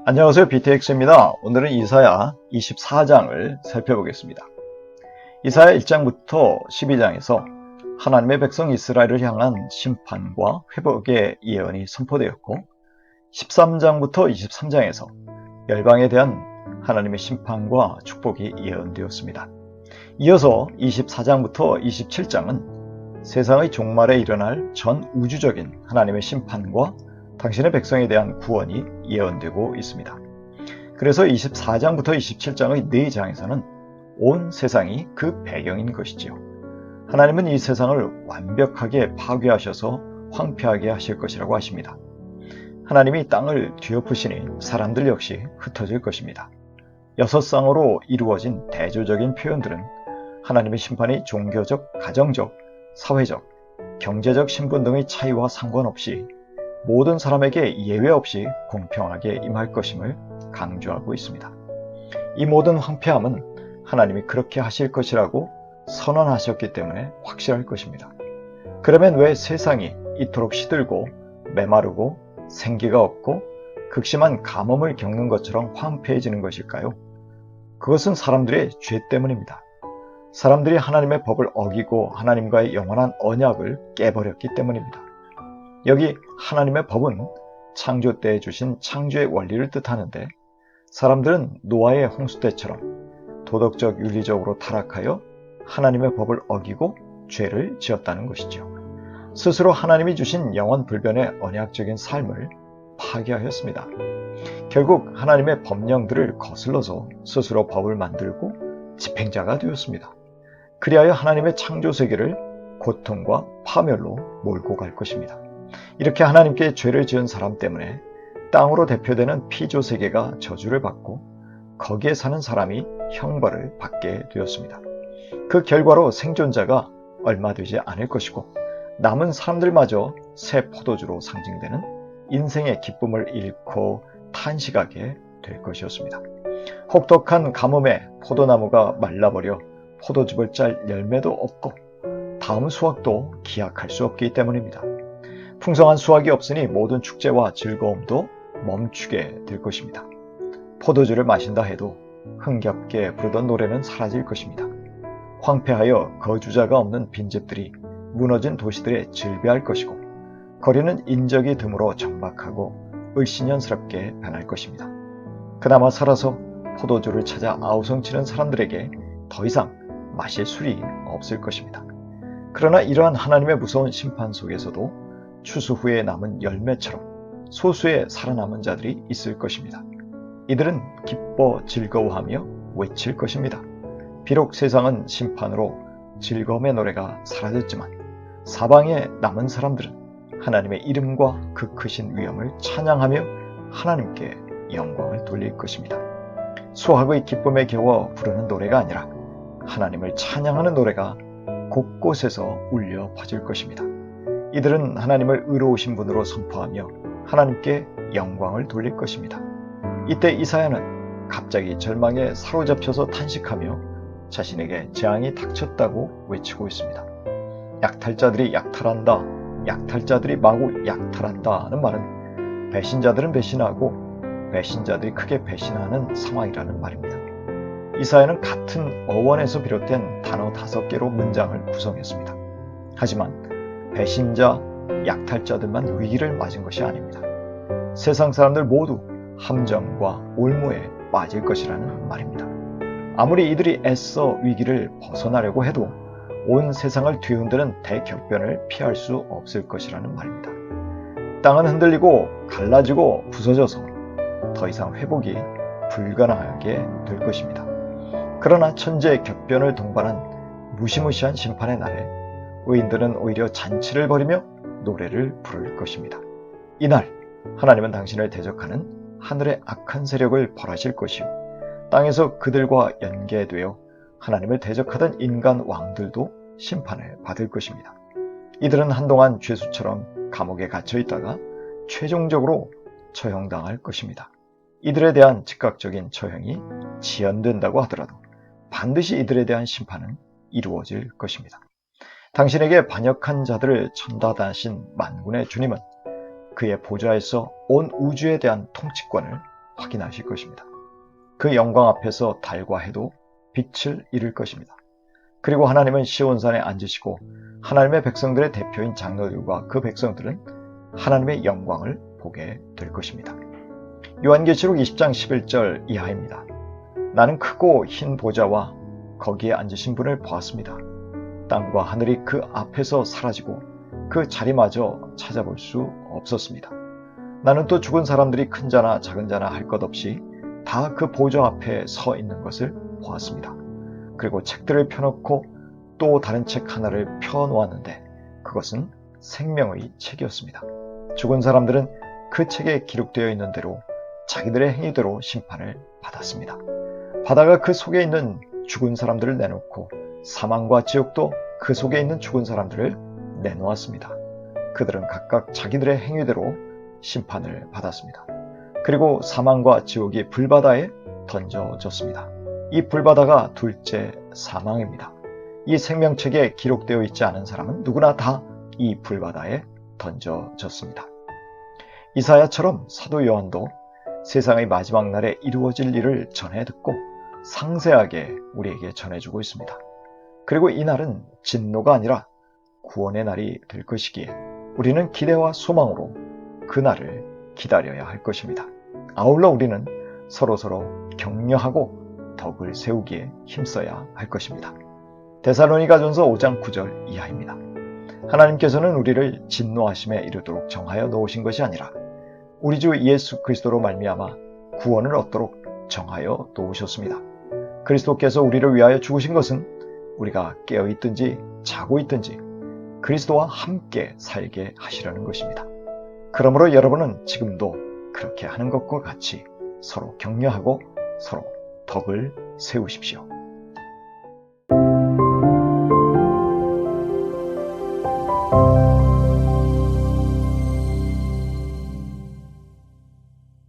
안녕하세요. BTX입니다. 오늘은 이사야 24장을 살펴보겠습니다. 이사야 1장부터 12장에서 하나님의 백성 이스라엘을 향한 심판과 회복의 예언이 선포되었고 13장부터 23장에서 열방에 대한 하나님의 심판과 축복이 예언되었습니다. 이어서 24장부터 27장은 세상의 종말에 일어날 전 우주적인 하나님의 심판과 당신의 백성에 대한 구원이 예언되고 있습니다. 그래서 24장부터 27장의 4장에서는 온 세상이 그 배경인 것이지요. 하나님은 이 세상을 완벽하게 파괴하셔서 황폐하게 하실 것이라고 하십니다. 하나님이 땅을 뒤엎으시니 사람들 역시 흩어질 것입니다. 6쌍으로 이루어진 대조적인 표현들은 하나님의 심판이 종교적, 가정적, 사회적, 경제적 신분 등의 차이와 상관없이 모든 사람에게 예외 없이 공평하게 임할 것임을 강조하고 있습니다. 이 모든 황폐함은 하나님이 그렇게 하실 것이라고 선언하셨기 때문에 확실할 것입니다. 그러면 왜 세상이 이토록 시들고 메마르고 생기가 없고 극심한 가뭄을 겪는 것처럼 황폐해지는 것일까요? 그것은 사람들의 죄 때문입니다. 사람들이 하나님의 법을 어기고 하나님과의 영원한 언약을 깨버렸기 때문입니다. 여기 하나님의 법은 창조 때에 주신 창조의 원리를 뜻하는데 사람들은 노아의 홍수 때처럼 도덕적 윤리적으로 타락하여 하나님의 법을 어기고 죄를 지었다는 것이죠. 스스로 하나님이 주신 영원 불변의 언약적인 삶을 파괴하였습니다. 결국 하나님의 법령들을 거슬러서 스스로 법을 만들고 집행자가 되었습니다. 그리하여 하나님의 창조 세계를 고통과 파멸로 몰고 갈 것입니다. 이렇게 하나님께 죄를 지은 사람 때문에 땅으로 대표되는 피조 세계가 저주를 받고 거기에 사는 사람이 형벌을 받게 되었습니다. 그 결과로 생존자가 얼마 되지 않을 것이고 남은 사람들마저 새 포도주로 상징되는 인생의 기쁨을 잃고 탄식하게 될 것이었습니다. 혹독한 가뭄에 포도나무가 말라버려 포도즙을 짤 열매도 없고 다음 수확도 기약할 수 없기 때문입니다. 풍성한 수확이 없으니 모든 축제와 즐거움도 멈추게 될 것입니다. 포도주를 마신다 해도 흥겹게 부르던 노래는 사라질 것입니다. 황폐하여 거주자가 없는 빈집들이 무너진 도시들에 질비할 것이고 거리는 인적이 드물어 적막하고 을씨년스럽게 변할 것입니다. 그나마 살아서 포도주를 찾아 아우성치는 사람들에게 더 이상 마실 술이 없을 것입니다. 그러나 이러한 하나님의 무서운 심판 속에서도 추수 후에 남은 열매처럼 소수의 살아남은 자들이 있을 것입니다. 이들은 기뻐 즐거워하며 외칠 것입니다. 비록 세상은 심판으로 즐거움의 노래가 사라졌지만 사방에 남은 사람들은 하나님의 이름과 그 크신 위엄을 찬양하며 하나님께 영광을 돌릴 것입니다. 수확의 기쁨에 겨워 부르는 노래가 아니라 하나님을 찬양하는 노래가 곳곳에서 울려 퍼질 것입니다. 이들은 하나님을 의로우신 분으로 선포하며 하나님께 영광을 돌릴 것입니다. 이때 이사야는 갑자기 절망에 사로잡혀서 탄식하며 자신에게 재앙이 닥쳤다고 외치고 있습니다. 약탈자들이 약탈한다, 약탈자들이 마구 약탈한다는 말은 배신자들은 배신하고 배신자들이 크게 배신하는 상황이라는 말입니다. 이사야는 같은 어원에서 비롯된 단어 5개로 문장을 구성했습니다. 하지만 배신자, 약탈자들만 위기를 맞은 것이 아닙니다. 세상 사람들 모두 함정과 올무에 빠질 것이라는 말입니다. 아무리 이들이 애써 위기를 벗어나려고 해도 온 세상을 뒤흔드는 대격변을 피할 수 없을 것이라는 말입니다. 땅은 흔들리고 갈라지고 부서져서 더 이상 회복이 불가능하게 될 것입니다. 그러나 천재의 격변을 동반한 무시무시한 심판의 날에 의인들은 오히려 잔치를 벌이며 노래를 부를 것입니다. 이날 하나님은 당신을 대적하는 하늘의 악한 세력을 벌하실 것이요 땅에서 그들과 연계되어 하나님을 대적하던 인간 왕들도 심판을 받을 것입니다. 이들은 한동안 죄수처럼 감옥에 갇혀 있다가 최종적으로 처형당할 것입니다. 이들에 대한 즉각적인 처형이 지연된다고 하더라도 반드시 이들에 대한 심판은 이루어질 것입니다. 당신에게 반역한 자들을 천다하신 만군의 주님은 그의 보좌에서 온 우주에 대한 통치권을 확인하실 것입니다. 그 영광 앞에서 달과 해도 빛을 잃을 것입니다. 그리고 하나님은 시온산에 앉으시고 하나님의 백성들의 대표인 장로들과 그 백성들은 하나님의 영광을 보게 될 것입니다. 요한계시록 20장 11절 이하입니다. 나는 크고 흰 보좌와 거기에 앉으신 분을 보았습니다. 땅과 하늘이 그 앞에서 사라지고 그 자리마저 찾아볼 수 없었습니다. 나는 또 죽은 사람들이 큰 자나 작은 자나 할 것 없이 다 그 보좌 앞에 서 있는 것을 보았습니다. 그리고 책들을 펴놓고 또 다른 책 하나를 펴놓았는데 그것은 생명의 책이었습니다. 죽은 사람들은 그 책에 기록되어 있는 대로 자기들의 행위대로 심판을 받았습니다. 바다가 그 속에 있는 죽은 사람들을 내놓고 사망과 지옥도 그 속에 있는 죽은 사람들을 내놓았습니다. 그들은 각각 자기들의 행위대로 심판을 받았습니다. 그리고 사망과 지옥이 불바다에 던져졌습니다. 이 불바다가 둘째 사망입니다. 이 생명책에 기록되어 있지 않은 사람은 누구나 다 이 불바다에 던져졌습니다. 이사야처럼 사도 요한도 세상의 마지막 날에 이루어질 일을 전해 듣고 상세하게 우리에게 전해주고 있습니다. 그리고 이 날은 진노가 아니라 구원의 날이 될 것이기에 우리는 기대와 소망으로 그 날을 기다려야 할 것입니다. 아울러 우리는 서로서로 격려하고 덕을 세우기에 힘써야 할 것입니다. 데살로니가전서 5장 9절 이하입니다. 하나님께서는 우리를 진노하심에 이르도록 정하여 놓으신 것이 아니라 우리 주 예수 그리스도로 말미암아 구원을 얻도록 정하여 놓으셨습니다. 그리스도께서 우리를 위하여 죽으신 것은 우리가 깨어있든지 자고 있든지 그리스도와 함께 살게 하시려는 것입니다. 그러므로 여러분은 지금도 그렇게 하는 것과 같이 서로 격려하고 서로 덕을 세우십시오.